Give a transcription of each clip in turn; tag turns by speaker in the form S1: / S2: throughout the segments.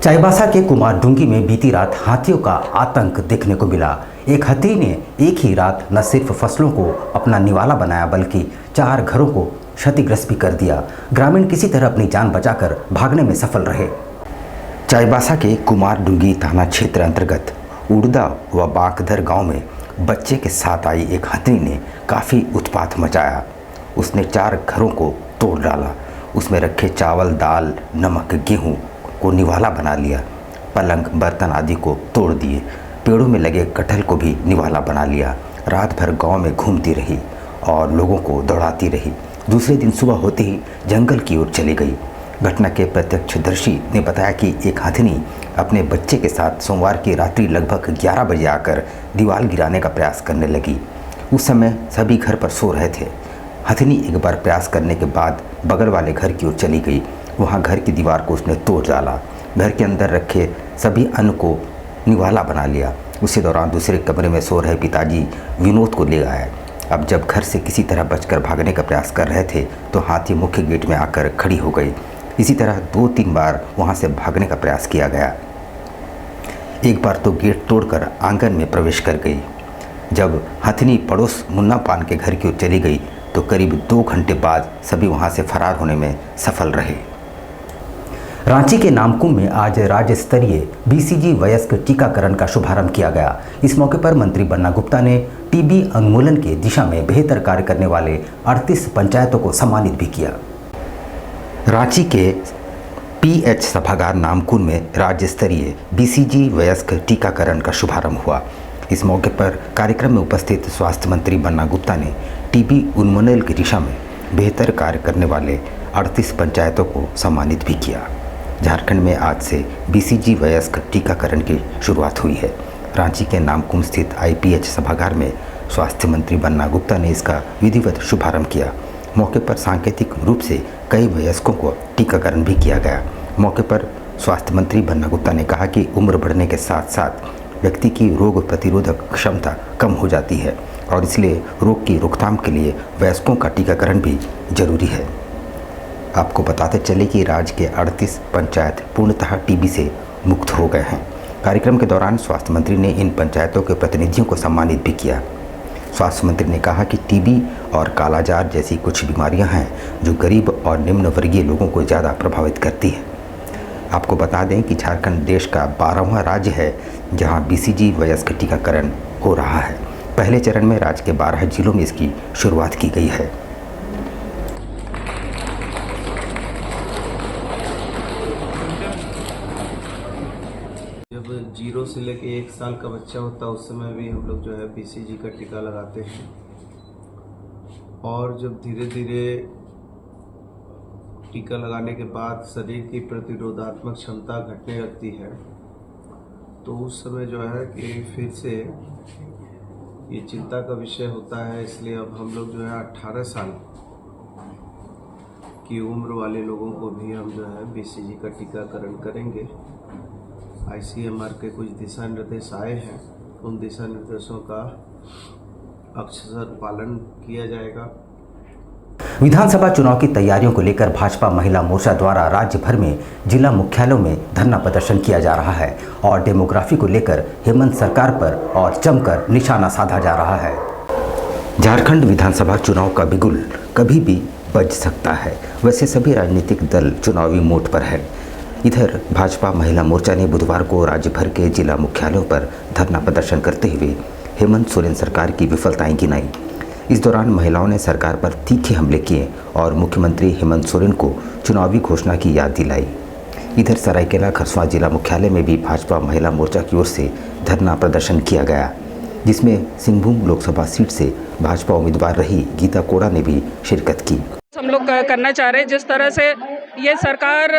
S1: चाईबासा के कुमारडुंगी में बीती रात हाथियों का आतंक देखने को मिला। एक हाथी ने एक ही रात न सिर्फ फसलों को अपना निवाला बनाया बल्कि 4 घरों को क्षतिग्रस्त भी कर दिया। ग्रामीण किसी तरह अपनी जान बचाकर भागने में सफल रहे। चाईबासा के कुमारडुंगी थाना क्षेत्र अंतर्गत उड़दा व बांकदर गांव में बच्चे के साथ आई एक हाथी ने काफ़ी उत्पात मचाया। उसने 4 घरों को तोड़ डाला। उसमें रखे चावल, दाल, नमक, गेहूँ को निवाला बना लिया। पलंग, बर्तन आदि को तोड़ दिए। पेड़ों में लगे कटहल को भी निवाला बना लिया। रात भर गांव में घूमती रही और लोगों को दौड़ाती रही। दूसरे दिन सुबह होते ही जंगल की ओर चली गई। घटना के प्रत्यक्षदर्शी ने बताया कि एक हाथिनी अपने बच्चे के साथ सोमवार की रात्रि लगभग 11 बजे आकर दीवार गिराने का प्रयास करने लगी। उस समय सभी घर पर सो रहे थे। हथिनी एक बार प्रयास करने के बाद बगल वाले घर की ओर चली गई। वहां घर की दीवार को उसने तोड़ डाला। घर के अंदर रखे सभी अन्न को निवाला बना लिया। उसी दौरान दूसरे कमरे में सो रहे पिताजी विनोद को ले आए। अब जब घर से किसी तरह बचकर भागने का प्रयास कर रहे थे तो हाथी मुख्य गेट में आकर खड़ी हो गई। इसी तरह 2-3 बार वहां से भागने का प्रयास किया गया। एक बार तो गेट तोड़कर आंगन में प्रवेश कर गई। जब हथिनी पड़ोस मुन्ना पान के घर की ओर चली गई तो करीब 2 घंटे बाद सभी वहां से फरार होने में सफल रहे। रांची के नामकुम में आज राज्य स्तरीय बीसीजी वयस्क टीकाकरण का शुभारंभ किया गया। इस मौके पर मंत्री बन्ना गुप्ता ने टीबी उन्मूलन की दिशा में बेहतर कार्य करने वाले 38 पंचायतों को सम्मानित भी किया। रांची के पीएच सभागार नामकुम में राज्य स्तरीय बीसीजी वयस्क टीकाकरण का शुभारंभ हुआ। इस मौके पर कार्यक्रम में उपस्थित स्वास्थ्य मंत्री बन्ना गुप्ता ने टीबी उन्मूलन की दिशा में बेहतर कार्य करने वाले 38 पंचायतों को सम्मानित भी किया। झारखंड में आज से बीसीजी वयस्क टीकाकरण की शुरुआत हुई है। रांची के नामकुम स्थित आईपीएच सभागार में स्वास्थ्य मंत्री बन्ना गुप्ता ने इसका विधिवत शुभारंभ किया। मौके पर सांकेतिक रूप से कई वयस्कों को टीकाकरण भी किया गया। मौके पर स्वास्थ्य मंत्री बन्ना गुप्ता ने कहा कि उम्र बढ़ने के साथ साथ व्यक्ति की रोग प्रतिरोधक क्षमता कम हो जाती है और इसलिए रोग की रोकथाम के लिए वयस्कों का टीकाकरण भी जरूरी है। आपको बताते चले कि राज्य के 38 पंचायत पूर्णतः टीबी से मुक्त हो गए हैं। कार्यक्रम के दौरान स्वास्थ्य मंत्री ने इन पंचायतों के प्रतिनिधियों को सम्मानित भी किया। स्वास्थ्य मंत्री ने कहा कि टीबी और कालाजार जैसी कुछ बीमारियां हैं जो गरीब और निम्न वर्गीय लोगों को ज़्यादा प्रभावित करती है। आपको बता दें कि झारखंड देश का 12वां राज्य है जहां बीसीजी वयस्क टीकाकरण हो रहा है। पहले चरण में राज्य के 12 जिलों में इसकी शुरुआत की गई है।
S2: जब 0 से लेके 1 साल का बच्चा होता है उस समय भी हम लोग जो है बीसीजी का टीका लगाते हैं और जब धीरे धीरे टीका लगाने के बाद शरीर की प्रतिरोधात्मक क्षमता घटने लगती है तो उस समय जो है कि फिर से ये चिंता का विषय होता है। इसलिए अब हम लोग जो है 18 साल की उम्र वाले लोगों को भी हम जो है बीसीजी का टीकाकरण करेंगे। आईसीएमआर के कुछ दिशा निर्देश आए हैं, उन दिशा निर्देशों का अक्षरशः पालन किया जाएगा।
S1: विधानसभा चुनाव की तैयारियों को लेकर भाजपा महिला मोर्चा द्वारा राज्य भर में जिला मुख्यालयों में धरना प्रदर्शन किया जा रहा है और डेमोग्राफी को लेकर हेमंत सरकार पर और जमकर निशाना साधा जा रहा है। झारखंड विधानसभा चुनाव का बिगुल कभी भी बज सकता है। वैसे सभी राजनीतिक दल चुनावी मोड पर है। इधर भाजपा महिला मोर्चा ने बुधवार को राज्य भर के जिला मुख्यालयों पर धरना प्रदर्शन करते हुए हेमंत सोरेन सरकार की विफलताएं गिनाई। इस दौरान महिलाओं ने सरकार पर तीखे हमले किए और मुख्यमंत्री हेमंत सोरेन को चुनावी घोषणा की याद दिलाई। इधर सरायकेला खरसवां जिला मुख्यालय में भी भाजपा महिला मोर्चा की ओर से धरना प्रदर्शन किया गया, जिसमें सिंहभूम लोकसभा सीट से भाजपा उम्मीदवार रही गीता कोड़ा ने भी शिरकत की।
S3: हम लोग करना चाह रहे हैं जिस तरह से ये सरकार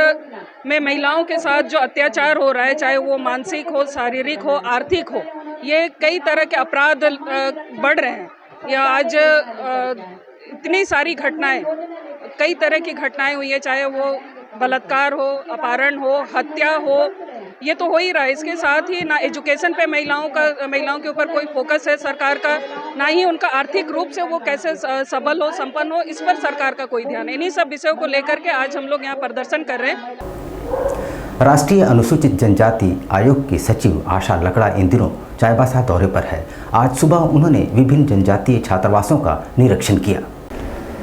S3: में महिलाओं के साथ जो अत्याचार हो रहा है, चाहे वो मानसिक हो, शारीरिक हो, आर्थिक हो, ये कई तरह के अपराध बढ़ रहे हैं। या आज इतनी सारी घटनाएं, कई तरह की घटनाएं हुई है, चाहे वो बलात्कार हो, अपहरण हो, हत्या हो, ये तो हो ही रहा है। इसके साथ ही ना एजुकेशन पे महिलाओं के ऊपर कोई फोकस है सरकार का, ना ही उनका आर्थिक रूप से वो कैसे सबल हो, संपन्न हो, इस पर सरकार का कोई ध्यान है। इन्हीं सब विषयों को लेकर के आज हम लोग यहाँ प्रदर्शन कर रहे हैं।
S1: राष्ट्रीय अनुसूचित जनजाति आयोग की सचिव आशा लकड़ा इन दिनों चाईबासा दौरे पर है। आज सुबह उन्होंने विभिन्न जनजातीय छात्रावासों का निरीक्षण किया।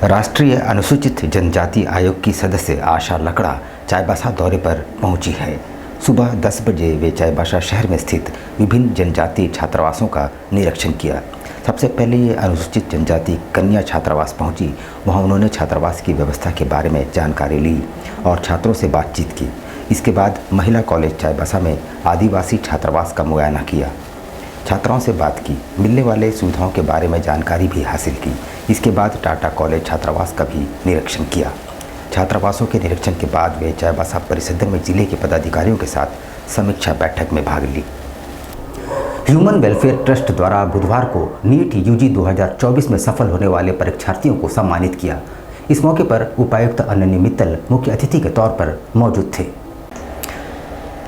S1: राष्ट्रीय अनुसूचित जनजाति आयोग की सदस्य आशा लकड़ा चाईबासा दौरे पर पहुंची है। सुबह 10 बजे वे चाईबासा शहर में स्थित विभिन्न जनजातीय छात्रावासों का निरीक्षण किया। सबसे पहले ये अनुसूचित जनजाति कन्या छात्रावास पहुंची। वहां उन्होंने छात्रावास की व्यवस्था के बारे में जानकारी ली और छात्रों से बातचीत की। इसके बाद महिला कॉलेज चाईबासा में आदिवासी छात्रावास का मुआयना किया, छात्राओं से बात की, मिलने वाले सुविधाओं के बारे में जानकारी भी हासिल की। इसके बाद टाटा कॉलेज छात्रावास का भी निरीक्षण किया। छात्रावासों के निरीक्षण के बाद वे चाईबासा परिसर में जिले के पदाधिकारियों के साथ समीक्षा बैठक में भाग ली। ह्यूमन वेलफेयर ट्रस्ट द्वारा बुधवार को नीट यूजी 2024 में सफल होने वाले परीक्षार्थियों को सम्मानित किया। इस मौके पर उपायुक्त अनन्य मित्तल मुख्य अतिथि के तौर पर मौजूद थे।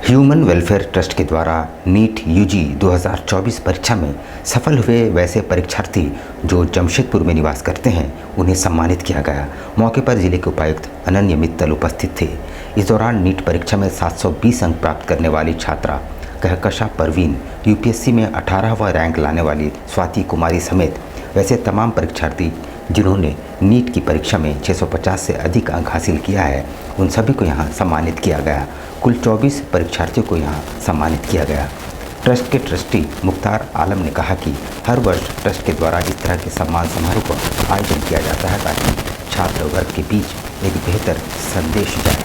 S1: ह्यूमन वेलफेयर ट्रस्ट के द्वारा नीट यूजी 2024 परीक्षा में सफल हुए वैसे परीक्षार्थी जो जमशेदपुर में निवास करते हैं, उन्हें सम्मानित किया गया। मौके पर जिले के उपायुक्त अनन्य मित्तल उपस्थित थे। इस दौरान नीट परीक्षा में 720 अंक प्राप्त करने वाली छात्रा कहकशा परवीन, यूपीएससी में 18वां रैंक लाने वाली स्वाति कुमारी समेत वैसे तमाम परीक्षार्थी जिन्होंने नीट की परीक्षा में 650 से अधिक अंक हासिल किया है, उन सभी को यहाँ सम्मानित किया गया। कुल 24 परीक्षार्थियों को यहाँ सम्मानित किया गया। ट्रस्ट के ट्रस्टी मुख्तार आलम ने कहा कि हर वर्ष ट्रस्ट के द्वारा इस तरह के सम्मान समारोह का आयोजन किया जाता है ताकि छात्र वर्ग के बीच एक बेहतर संदेश जाए।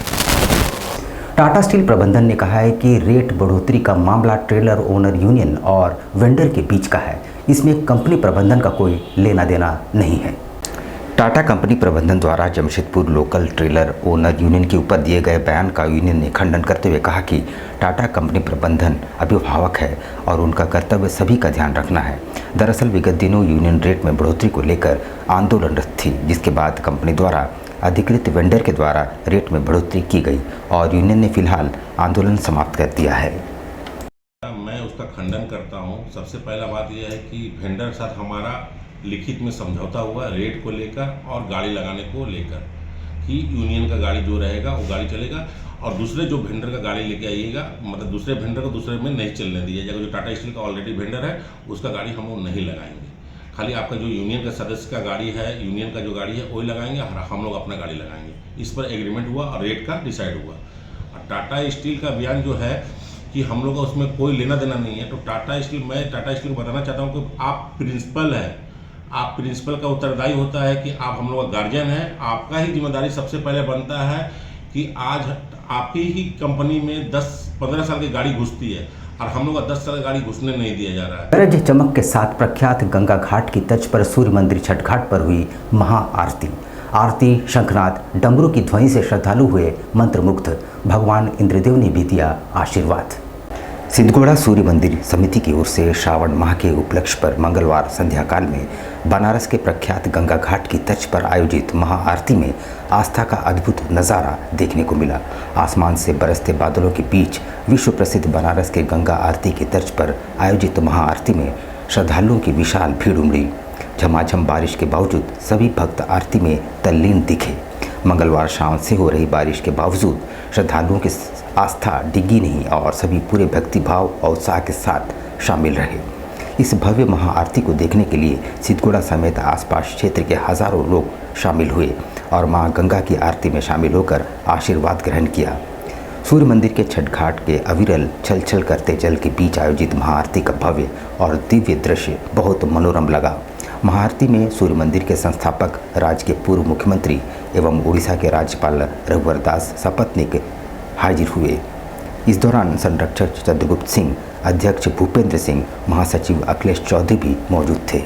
S1: टाटा स्टील प्रबंधन ने कहा है कि रेट बढ़ोतरी का मामला ट्रेलर ओनर यूनियन और वेंडर के बीच का है। इसमें कंपनी प्रबंधन का कोई लेना देना नहीं है। टाटा कंपनी प्रबंधन द्वारा Jamshedpur local trailer owner union के ऊपर दिए गए बयान का यूनियन ने खंडन करते हुए कहा कि टाटा कंपनी प्रबंधन अभिभावक है और उनका कर्तव्य सभी का ध्यान रखना है। दरअसल विगत दिनों यूनियन रेट में बढ़ोतरी को लेकर आंदोलनरत थी, जिसके बाद कंपनी द्वारा अधिकृत वेंडर के द्वारा रेट में बढ़ोतरी की गई और यूनियन ने फिलहाल आंदोलन समाप्त कर दिया है।
S4: मैं उसका खंडन करता हूं। सबसे पहला बात यह है कि वेंडर साथ हमारा लिखित में समझौता हुआ रेट को लेकर और गाड़ी लगाने को लेकर कि यूनियन का गाड़ी जो रहेगा वो गाड़ी चलेगा और दूसरे जो वेंडर का गाड़ी लेके आइएगा, मतलब दूसरे वेंडर को दूसरे में नहीं चलने दिया जाएगा। जो टाटा स्टील का ऑलरेडी वेंडर है उसका गाड़ी हम लोग नहीं लगाएंगे। खाली आपका जो यूनियन का सदस्य का गाड़ी है, यूनियन का जो गाड़ी है वही लगाएंगे और हम लोग अपना गाड़ी लगाएंगे। इस पर एग्रीमेंट हुआ और रेट का डिसाइड हुआ। और टाटा स्टील का बयान जो है कि हम लोग का उसमें कोई लेना देना नहीं है, तो टाटा स्टील, मैं टाटा स्टील को बताना चाहता हूँ कि आप प्रिंसिपल हैं, आप प्रिंसिपल का उत्तरदायी होता है कि आप हम लोग का गार्जियन है। आपका ही जिम्मेदारी सबसे पहले बनता है कि आज आपकी ही कंपनी में 10-15 साल की गाड़ी घुसती है और हम लोग का 10 साल गाड़ी घुसने नहीं दिया जा रहा है।
S1: गरज चमक के साथ प्रख्यात गंगा घाट की तर्ज पर सूर्य मंदिर छठ घाट पर हुई महाआरती। आरती, शंखनाद, डमरू की ध्वनि से श्रद्धालु हुए मंत्रमुग्ध। भगवान इंद्रदेव ने भी दिया आशीर्वाद। सिद्धगोड़ा सूर्य मंदिर समिति की ओर से श्रावण माह के उपलक्ष्य पर मंगलवार संध्या काल में बनारस के प्रख्यात गंगा घाट की तर्ज पर आयोजित महाआरती में आस्था का अद्भुत नज़ारा देखने को मिला। आसमान से बरसते बादलों के बीच विश्व प्रसिद्ध बनारस के गंगा आरती की तर्ज पर आयोजित महाआरती में श्रद्धालुओं की विशाल भीड़ उमड़ी। झमाझम बारिश के बावजूद सभी भक्त आरती में तल्लीन दिखे। मंगलवार शाम से हो रही बारिश के बावजूद श्रद्धालुओं की आस्था डिगी नहीं और सभी पूरे भक्तिभाव और उत्साह के साथ शामिल रहे। इस भव्य महाआरती को देखने के लिए सिद्धगोड़ा समेत आसपास क्षेत्र के हजारों लोग शामिल हुए और मां गंगा की आरती में शामिल होकर आशीर्वाद ग्रहण किया। सूर्य मंदिर के छठ घाट के अविरल छल छल करते जल के बीच आयोजित महाआरती का भव्य और दिव्य दृश्य बहुत मनोरम लगा। महाआरती में सूर्य मंदिर के संस्थापक, राज्य के पूर्व मुख्यमंत्री एवं उड़ीसा के राज्यपाल रघुवर दास सपत्नीक हाजिर हुए। इस दौरान संरक्षक चंद्रगुप्त सिंह, अध्यक्ष भूपेंद्र सिंह, महासचिव अखिलेश चौधरी भी मौजूद थे।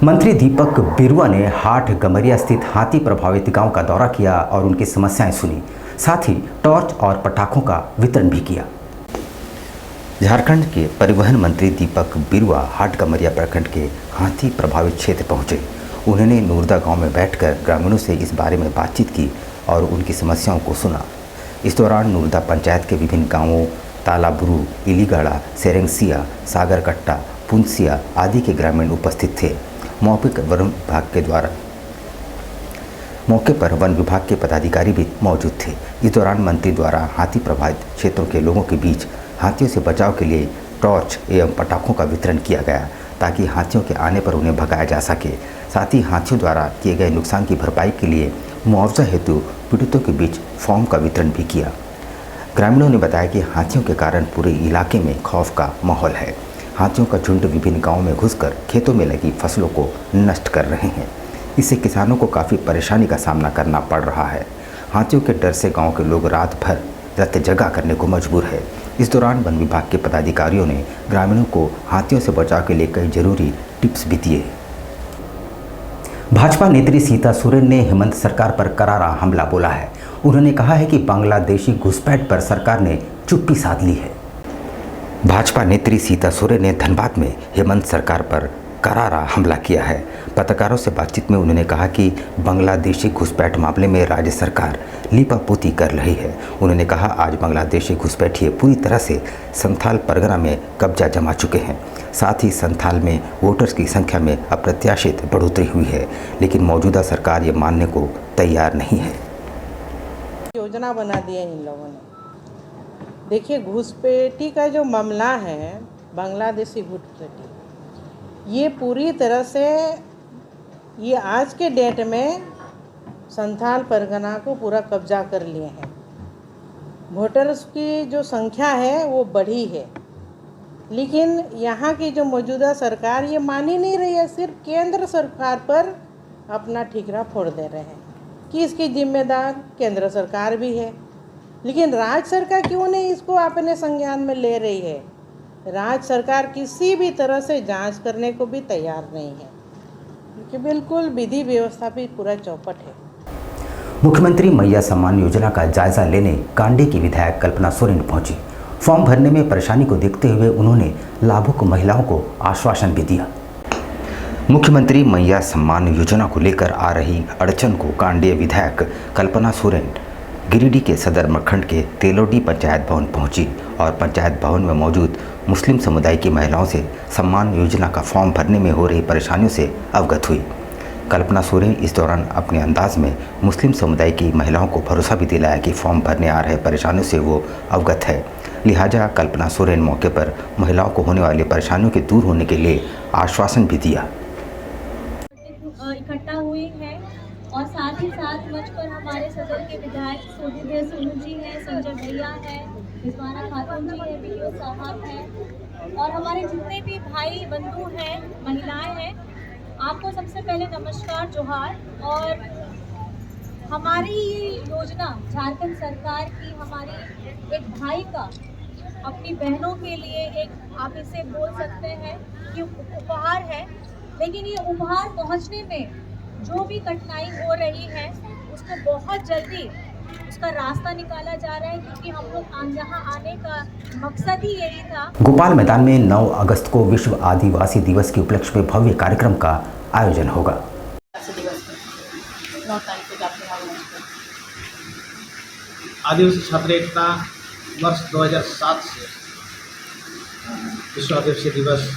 S1: मंत्री दीपक बिरुआ ने हाट गमरिया स्थित हाथी प्रभावित गांव का दौरा किया और उनकी समस्याएं सुनी। साथ ही टॉर्च और पटाखों का वितरण भी किया। झारखंड के परिवहन मंत्री दीपक बिरुआ हाटकमरिया प्रखंड के हाथी प्रभावित क्षेत्र पहुंचे। उन्होंने नूरदा गांव में बैठकर ग्रामीणों से इस बारे में बातचीत की और उनकी समस्याओं को सुना। इस दौरान नूरदा पंचायत के विभिन्न गांवों तालाबुरु, इलीगाड़ा, सेरेंगसिया, सागरकट्टा, पुंसिया आदि के ग्रामीण उपस्थित थे। मौके पर वन विभाग के पदाधिकारी भी मौजूद थे। इस दौरान मंत्री द्वारा हाथी प्रभावित क्षेत्रों के लोगों के बीच हाथियों से बचाव के लिए टॉर्च एवं पटाखों का वितरण किया गया ताकि हाथियों के आने पर उन्हें भगाया जा सके। साथ ही हाथियों द्वारा किए गए नुकसान की भरपाई के लिए मुआवजा हेतु पीड़ितों के बीच फॉर्म का वितरण भी किया। ग्रामीणों ने बताया कि हाथियों के कारण पूरे इलाके में खौफ का माहौल है। हाथियों का झुंड विभिन्न गाँवों में घुसकर खेतों में लगी फसलों को नष्ट कर रहे हैं। इससे किसानों को काफ़ी परेशानी का सामना करना पड़ रहा है। हाथियों के डर से गांव के लोग रात भर रत जगा करने को मजबूर है। इस दौरान वन विभाग के पदाधिकारियों ने ग्रामीणों को हाथियों से बचाव के लिए कई जरूरी टिप्स भी दिए। भाजपा नेत्री सीता सोरेन ने हेमंत सरकार पर करारा हमला बोला है। उन्होंने कहा है कि बांग्लादेशी घुसपैठ पर सरकार ने चुप्पी साध ली है। भाजपा नेत्री सीता सोरेन ने धनबाद में हेमंत सरकार पर करारा हमला किया है। पत्रकारों से बातचीत में उन्होंने कहा कि बांग्लादेशी घुसपैठ मामले में राज्य सरकार लीपापोती कर रही है। उन्होंने कहा आज बांग्लादेशी घुसपैठिए पूरी तरह से संथाल परगना में कब्जा जमा चुके हैं। साथ ही संथाल में वोटर्स की संख्या में अप्रत्याशित बढ़ोतरी हुई है, लेकिन मौजूदा सरकार ये मानने को तैयार नहीं है।
S5: योजना बना दिया इन लोगों ने। देखिए, घुसपैठी का जो मामला है, बांग्लादेशी घुसपैठी, ये पूरी तरह से ये आज के डेट में संथाल परगना को पूरा कब्जा कर लिए हैं। वोटर्स की जो संख्या है वो बढ़ी है, लेकिन यहाँ की जो मौजूदा सरकार ये मान ही नहीं रही है। सिर्फ केंद्र सरकार पर अपना ठीकरा फोड़ दे रहे हैं कि इसकी जिम्मेदार केंद्र सरकार भी है, लेकिन राज्य सरकार क्यों नहीं इसको अपने संज्ञान में ले रही है। राज्य सरकार किसी भी तरह से जांच करने को भी तैयार नहीं है, क्योंकि बिल्कुल विधि व्यवस्था भी पूरा चौपट है।
S1: मुख्यमंत्री मैया सम्मान योजना का जायजा लेने कांडी की विधायक कल्पना सोरेन पहुंची। फॉर्म भरने में परेशानी को देखते हुए उन्होंने लाभुक महिलाओं को आश्वासन भी दिया। मुख्यमंत्री मैया सम्मान योजना को लेकर आ रही अड़चन को कांडी विधायक कल्पना सोरेन गिरिडीह के सदर प्रखंड के तेलोडी पंचायत भवन पहुंची और पंचायत भवन में मौजूद मुस्लिम समुदाय की महिलाओं से सम्मान योजना का फॉर्म भरने में हो रही परेशानियों से अवगत हुई। कल्पना सोरेन इस दौरान अपने अंदाज में मुस्लिम समुदाय की महिलाओं को भरोसा भी दिलाया कि फॉर्म भरने आ रहे परेशानियों से वो अवगत है। लिहाजा कल्पना सोरेन मौके पर महिलाओं को होने वाली परेशानियों के दूर होने के लिए आश्वासन भी दिया।
S6: इकट्ठा हुई है और साथ ही साथ मंच पर हमारे सदर के विधायक सोनू जी हैं, संजय भैया हैं, रिजवाना खातून जी हैं, बीओ साहब हैं और हमारे जितने भी भाई बंधु हैं, महिलाएं हैं, आपको सबसे पहले नमस्कार, जोहार। और हमारी योजना झारखंड सरकार की हमारी एक भाई का अपनी बहनों के लिए एक आप इसे बोल सकते हैं कि उपहार है, लेकिन ये उपहार पहुंचने में जो भी कठिनाई हो रही है उसको बहुत जल्दी उसका रास्ता निकाला जा रहा है, क्योंकि हम लोग यहाँ आने का मकसद ही यही था। गोपाल
S1: मैदान में 9 अगस्त को विश्व आदिवासी दिवस के उपलक्ष्य में भव्य कार्यक्रम का आयोजन होगा।
S7: आदिवासी छात्र एकता वर्ष 2007 से विश्व आदिवासी दिवस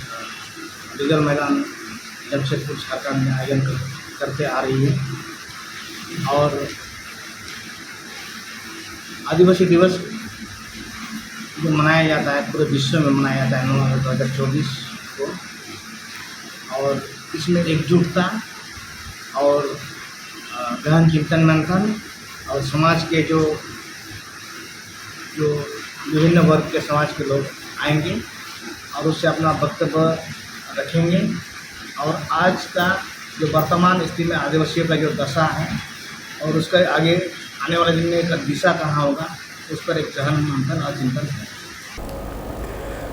S7: रीजल मैदान जमशेदपुर झारखंड में आयोजन करते आ रही है। और आदिवासी दिवस जो मनाया जाता है पूरे विश्व में मनाया जाता है 9 अगस्त 2024 को, और इसमें एकजुटता और गहन चिंतन मंथन और समाज के जो विभिन्न वर्ग के समाज के लोग आएंगे और उससे अपना वक्तव्य रखेंगे। और आज का जो वर्तमान स्थिति में आदिवासियों का जो दशा है और उसका आगे आने वाले दिन में एक दिशा कहाँ होगा, उस पर एक गहन मंथन और चिंतन है।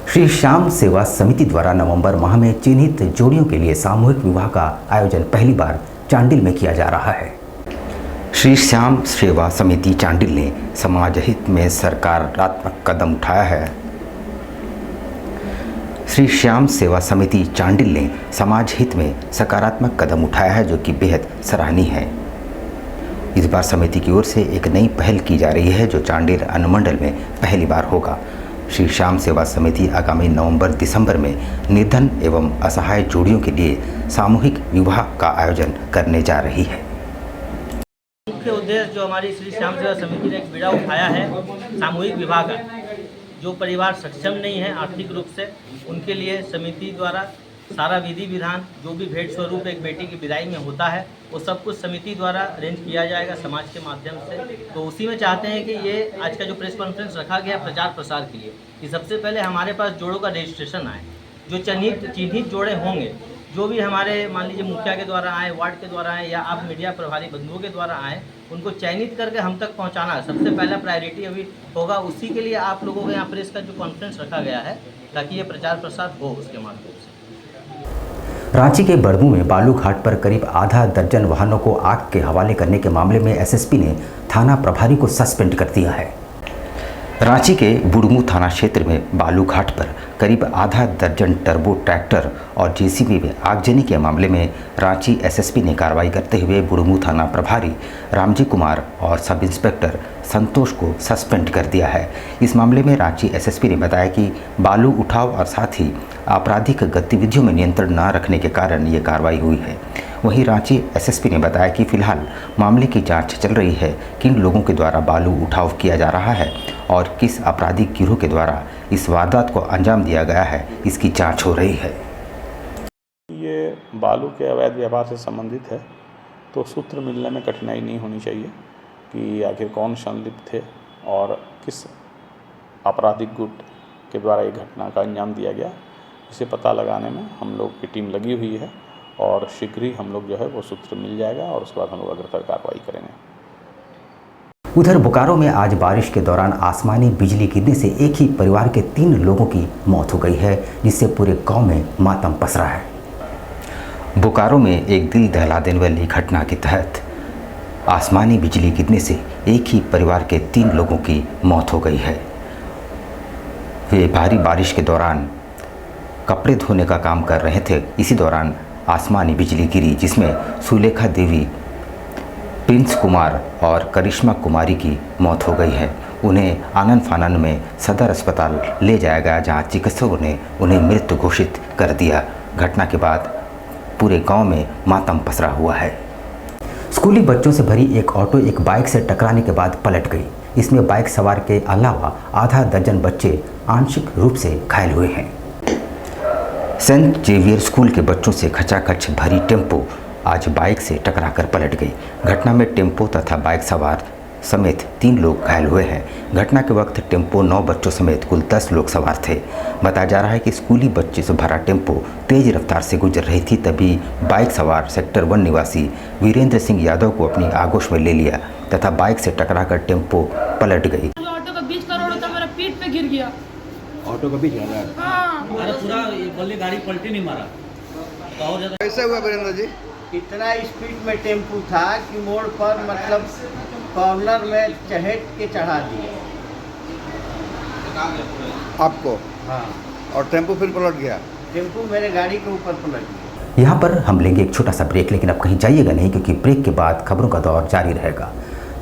S1: श्री श्याम सेवा समिति द्वारा नवंबर माह में चिन्हित जोड़ियों के लिए सामूहिक विवाह का आयोजन पहली बार चांडिल में किया जा रहा है। श्री श्याम सेवा समिति चांडिल ने समाज हित में सकारात्मक कदम उठाया है। श्री श्याम सेवा समिति चांडिल ने समाज हित में सकारात्मक कदम उठाया है, जो कि बेहद सराहनीय है। इस बार समिति की ओर से एक नई पहल की जा रही है, जो चांडिल अनुमंडल में पहली बार होगा। श्री श्याम सेवा समिति आगामी नवंबर-दिसंबर में निर्धन एवं असहाय जोड़ियों के लिए सामूहिक विवाह का आयोजन करने जा रही है।
S8: मुख्य उद्देश्य जो हमारी श्री श्याम सेवा समिति ने एक बीड़ा उठाया है सामूहिक विवाह का, जो परिवार सक्षम नहीं है आर्थिक रूप से, उनके लिए समिति द्वारा सारा विधि विधान जो भी भेंट स्वरूप एक बेटी की विदाई में होता है वो सब कुछ समिति द्वारा अरेंज किया जाएगा समाज के माध्यम से। तो उसी में चाहते हैं कि ये आज का जो प्रेस कॉन्फ्रेंस रखा गया प्रचार प्रसार के लिए, कि सबसे पहले हमारे पास जोड़ों का रजिस्ट्रेशन आए, जो चिन्हित जोड़े होंगे, जो भी हमारे मान लीजिए मुखिया के द्वारा आए, वार्ड के द्वारा आए या आप मीडिया प्रभारी बंधुओं के द्वारा आए, उनको चयनित करके हम तक पहुंचाना सबसे पहला प्रायोरिटी अभी होगा। उसी के लिए आप लोगों के यहाँ प्रेस का जो कॉन्फ्रेंस रखा गया है ताकि ये प्रचार प्रसार हो उसके माध्यम से।
S1: रांची के बड़मू में बालू घाट पर करीब आधा दर्जन वाहनों को आग के हवाले करने के मामले में एसएसपी ने थाना प्रभारी को सस्पेंड कर दिया है। रांची के बुड़मू थाना क्षेत्र में बालू घाट पर करीब आधा दर्जन टर्बो ट्रैक्टर और जेसीबी में आगजनी के मामले में रांची एसएसपी ने कार्रवाई करते हुए बुड़मू थाना प्रभारी रामजी कुमार और सब इंस्पेक्टर संतोष को सस्पेंड कर दिया है। इस मामले में रांची एसएसपी ने बताया कि बालू उठाव और साथ ही आपराधिक गतिविधियों में नियंत्रण न रखने के कारण ये कार्रवाई हुई है। वहीं रांची एसएसपी ने बताया कि फिलहाल मामले की जांच चल रही है, किन लोगों के द्वारा बालू उठाव किया जा रहा है और किस आपराधिक गिरोह के द्वारा इस वारदात को अंजाम दिया गया है, इसकी जांच हो रही है।
S9: ये बालू के अवैध व्यापार से संबंधित है, तो सूत्र मिलने में कठिनाई नहीं होनी चाहिए कि आखिर कौन संलिप्त थे और किस आपराधिक गुट के द्वारा ये घटना का अंजाम दिया गया। इसे पता लगाने में हम लोग की टीम लगी हुई है और शीघ्र ही हम लोग जो है वो सूत्र मिल जाएगा और उसके बाद हम लोग अग्रतर कार्रवाई करेंगे।
S1: उधर बोकारो में आज बारिश के दौरान आसमानी बिजली गिरने से एक ही परिवार के 3 लोगों की मौत हो गई है, जिससे पूरे गांव में मातम पसरा है। बोकारो में एक दिल दहला देने वाली घटना के तहत आसमानी बिजली गिरने से एक ही परिवार के 3 लोगों की मौत हो गई है। वे भारी बारिश के दौरान कपड़े धोने का काम कर रहे थे। इसी दौरान आसमानी बिजली गिरी, जिसमें सुलेखा देवी, प्रिंस कुमार और करिश्मा कुमारी की मौत हो गई है। उन्हें आनन फानन में सदर अस्पताल ले जाया गया, जहां चिकित्सकों ने उन्हें मृत घोषित कर दिया। घटना के बाद पूरे गांव में मातम पसरा हुआ है। स्कूली बच्चों से भरी एक ऑटो एक बाइक से टकराने के बाद पलट गई। इसमें बाइक सवार के अलावा आधा दर्जन बच्चे आंशिक रूप से घायल हुए हैं। सेंट जेवियर स्कूल के बच्चों से खचाखच भरी टेम्पो आज बाइक से टकराकर पलट गई। घटना में टेम्पो तथा बाइक सवार समेत 3 लोग घायल हुए हैं। घटना के वक्त टेम्पो 9 बच्चों समेत कुल 10 लोग सवार थे। बताया जा रहा है कि स्कूली बच्चे से भरा टेम्पो तेज रफ्तार से गुजर रही थी, तभी बाइक सवार सेक्टर 1 निवासी वीरेंद्र सिंह यादव को अपनी आगोश में ले लिया तथा बाइक से टकराकर टेम्पो पलट गई।
S10: ऑटो का बीच का रोड था, मेरा पीठ पे गिर गया।
S11: ऑटो का बीच लगा?
S10: हाँ।
S8: अरे पूरा बल्ले गाड़ी पलटी नहीं मारा तो और ज़्यादा।
S11: कैसे हुआ वीरेंद्र जी?
S12: इतना स्पीड में टेम्पू था कि मोड़ पर मतलब कॉर्नर में चहेट के चढ़ा दिए
S11: आपको?
S12: हाँ।
S11: और टेम्पो फिर पलट गया?
S12: टेम्पू मेरे गाड़ी के ऊपर पलट गया।
S1: यहाँ पर हम लेंगे एक छोटा सा ब्रेक, लेकिन अब कहीं जाइएगा नहीं, क्योंकि ब्रेक के बाद खबरों का दौर जारी रहेगा।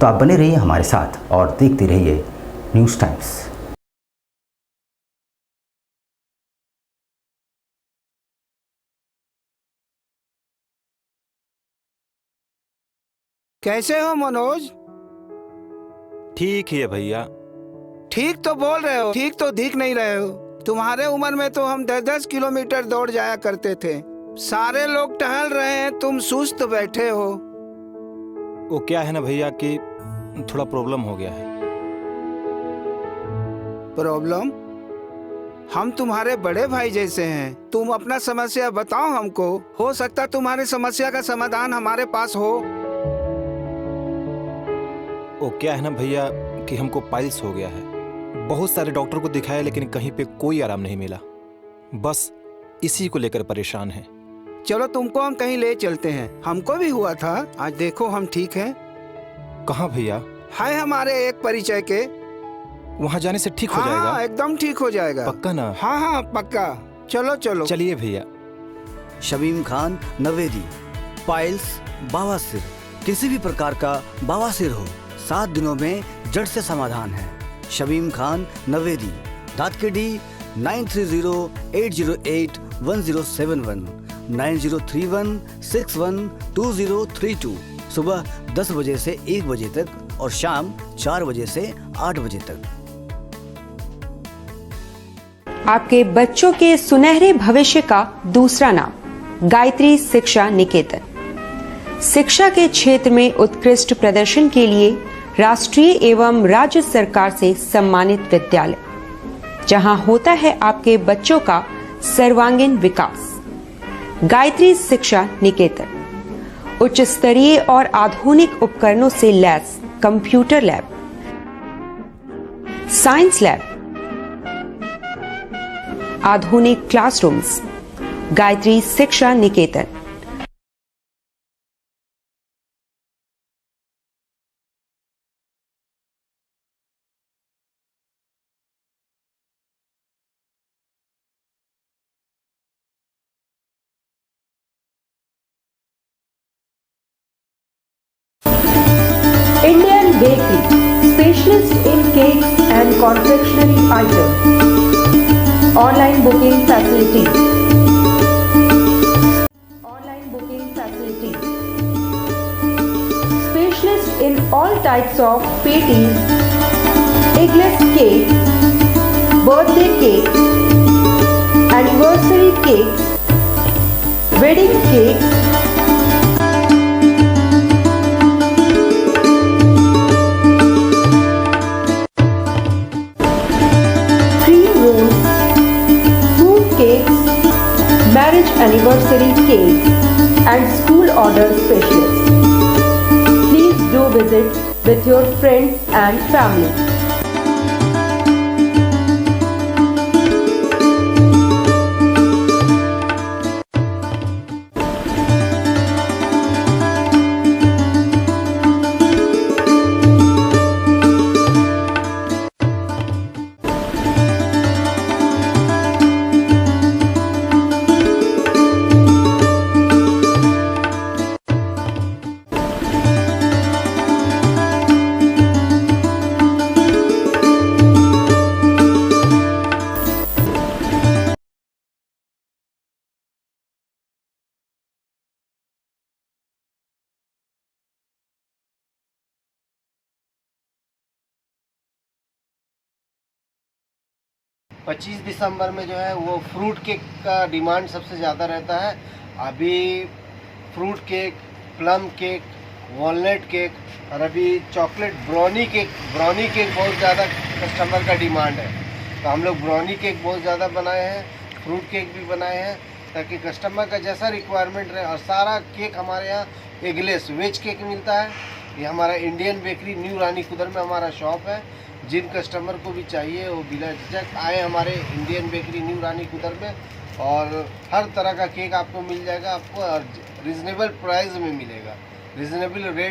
S1: तो आप बने रहिए हमारे साथ और देखते रहिए न्यूज़ टाइम्स।
S13: कैसे हो मनोज?
S14: ठीक ही है भैया।
S13: ठीक तो बोल रहे हो, ठीक तो दिख नहीं रहे हो। तुम्हारे उम्र में तो हम 10-10 किलोमीटर दौड़ जाया करते थे। सारे लोग टहल रहे हैं, तुम सुस्त बैठे हो।
S14: वो क्या है ना भैया कि थोड़ा प्रॉब्लम हो गया है।
S13: प्रॉब्लम? हम तुम्हारे बड़े भाई जैसे हैं, तुम अपना समस्या बताओ हमको। हो सकता तुम्हारी समस्या का समाधान हमारे पास हो।
S14: वो क्या है ना भैया कि हमको पाइल्स हो गया है। बहुत सारे डॉक्टर को दिखाया लेकिन कहीं पे कोई आराम नहीं मिला। बस इसी को लेकर परेशान हैं।
S13: चलो तुमको हम कहीं ले चलते हैं, हमको भी हुआ था। आज देखो हम ठीक हैं।
S14: कहाँ भैया?
S13: है हमारे एक परिचय के।
S14: वहाँ जाने से ठीक हो जाएगा?
S13: हाँ, एकदम ठीक हो जाएगा।
S14: पक्का ना?
S13: हाँ हाँ पक्का। चलो चलो।
S14: चलिए भैया।
S15: शमीम खान नवेदी, पाइल्स, बवासीर, किसी भी प्रकार का बवासीर हो 7 दिनों में जड़ से समाधान है। शमीम खान नवेदी, दातकेडी 9308081071, 9031612032, सुबह 10 बजे से 1 बजे तक और शाम 4 बजे से 8 बजे तक।
S16: आपके बच्चों के सुनहरे भविष्य का दूसरा नाम गायत्री शिक्षा निकेतन। शिक्षा के क्षेत्र में उत्कृष्ट प्रदर्शन के लिए राष्ट्रीय एवं राज्य सरकार से सम्मानित विद्यालय, जहां होता है आपके बच्चों का सर्वांगीण विकास। गायत्री शिक्षा निकेतन उच्च स्तरीय और आधुनिक उपकरणों से lace computer lab, science lab, आधुनिक क्लासरूम्स। गायत्री शिक्षा निकेतन। Indian Bakery, specialist in cakes and confectionery items. Online booking facility. Online booking facility. Specialist in all types of patties, eggless cake, birthday cake, anniversary cakes, wedding cakes, marriage anniversary cake and school order specialist. Please do visit with your friends and family.
S12: पच्चीस दिसंबर में जो है वो fruit cake का demand सबसे ज़्यादा रहता है। अभी fruit cake, plum cake, walnut cake और अभी चॉकलेट ब्राउनी केक बहुत ज़्यादा कस्टमर का डिमांड है। तो हम लोग ब्राउनी केक बहुत ज़्यादा बनाए हैं, फ्रूट केक भी बनाए हैं ताकि कस्टमर का जैसा रिक्वायरमेंट रहे। और सारा केक हमारे यहाँ एगलेस वेज केक मिलता है। ये हमारा इंडियन बेकरी न्यू रानी कुदर में हमारा शॉप है। जिन कस्टमर को भी चाहिए वो बिना झिझक आए हमारे इंडियन बेकरी न्यू रानी कुदर में, और हर तरह का केक आपको मिल जाएगा। आपको और रिजनेबल प्राइस में मिलेगा, रिजनेबल रेट।